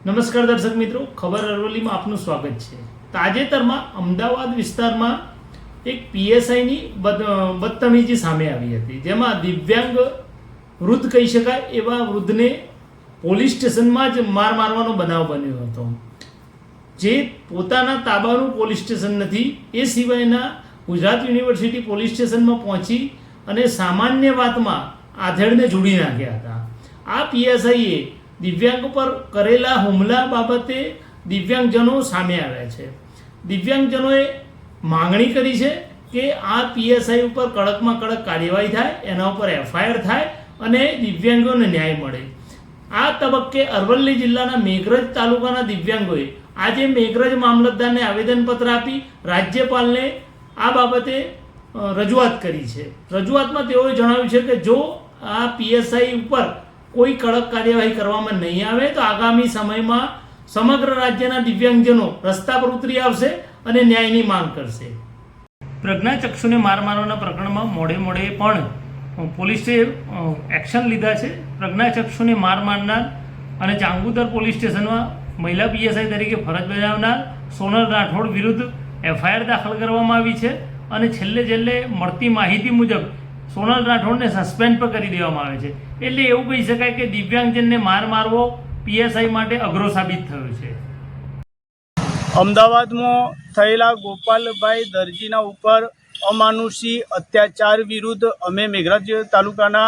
નમસ્કાર દર્શક મિત્રો, ખબર અરવલ્લીમાં આપનું સ્વાગત છે। તાજેતરમાં અમદાવાદ વિસ્તારમાં એક પીએસઆઈની બદતમીજી સામે આવી હતી, જેમાં દિવ્યાંગ વૃદ્ધ કહી શકાય એવા વૃદ્ધને પોલીસ સ્ટેશનમાં જ મારવાનો બનાવ બન્યો હતો, જે પોતાના તાબાનું પોલીસ સ્ટેશન નથી। એ સિવાયના ગુજરાત યુનિવર્સિટી પોલીસ સ્ટેશનમાં પહોંચી અને સામાન્ય વાતમાં આધેડને જોડી નાખ્યા હતા। આ પીએસઆઈએ દિવ્યાંગ પર કરેલા હુમલા બાબતે દિવ્યાંગજનો સામે આવ્યા છે। દિવ્યાંગજનોએ માંગણી કરી છે કે આ પીએસઆઈ ઉપર કડકમાં કડક કાર્યવાહી થાય, એના ઉપર એફઆઈઆર થાય અને દિવ્યાંગોને ન્યાય મળે। આ તબક્કે અરવલ્લી જિલ્લાના મેઘરજ તાલુકાના દિવ્યાંગોએ આજે મેઘરજ મામલતદારને આવેદનપત્ર આપી રાજ્યપાલને આ બાબતે રજૂઆત કરી છે। રજૂઆતમાં તેઓએ જણાવ્યું છે કે જો આ પીએસઆઈ ઉપર કોઈ કડક કાર્યવાહી કરવામાં નહીં આવે તો આગામી સમયમાં સમગ્ર રાજ્યના દિવ્યાંગજનો રસ્તા પર ઉતરી આવશે અને ન્યાયની માંગ કરશે। પ્રજ્ઞાચક્ષુને મારવાના પ્રકરણમાં મોડે પણ પોલીસે એક્શન લીધા છે। પ્રજ્ઞાચક્ષુને મારનાર અને ચાંગુદર પોલીસ સ્ટેશનમાં મહિલા પીએસઆઈ તરીકે ફરજ બજાવનાર સોનલ રાઠોડ વિરુદ્ધ એફઆઈઆર દાખલ કરવામાં આવી છે અને છેલ્લે મળતી માહિતી મુજબ સોનલ રાઠોડને સસ્પેન્ડ પણ કરી દેવામાં આવે છે। એટલે એવું કહી શકાય કે દિવ્યાંગજનને મારવો પીએસઆઈ માટે અઘરો સાબિત થયો છે। અમદાવાદમાં થયેલા ગોપાલભાઈ દરજીના ઉપર અમાનુષી અત્યાચાર વિરુદ્ધ અમે મેઘરજ તાલુકાના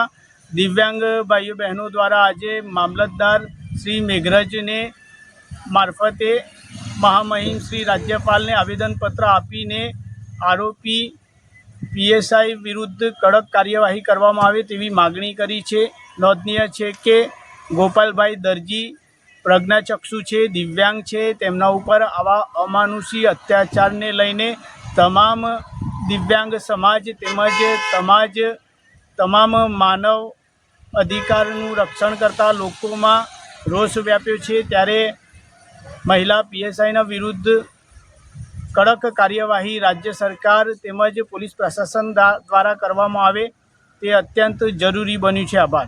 દિવ્યાંગ ભાઈઓ બહેનો દ્વારા આજે મામલતદાર શ્રી મેઘરજને મારફતે મહામહિમ શ્રી રાજ્યપાલને આવેદનપત્ર આપીને આરોપી પીએસઆઈ વિરુદ્ધ કડક કાર્યવાહી કરવામાં આવે તેવી માગણી કરી છે। નોંધનીય છે કે ગોપાલભાઈ દરજી પ્રજ્ઞાચક્ષુ છે, દિવ્યાંગ છે। તેમના ઉપર આવા અમાનુષી અત્યાચારને લઈને તમામ દિવ્યાંગ સમાજ તેમજ તમામ માનવ અધિકારનું રક્ષણ કરતા લોકોમાં રોષ વ્યાપ્યો છે। ત્યારે મહિલા પીએસઆઈના વિરુદ્ધ કડક કાર્યવાહી રાજ્ય સરકાર તેમજ પોલીસ પ્રશાસન દ્વારા કરવામાં આવે તે અત્યંત જરૂરી બન્યું છે। આભાર।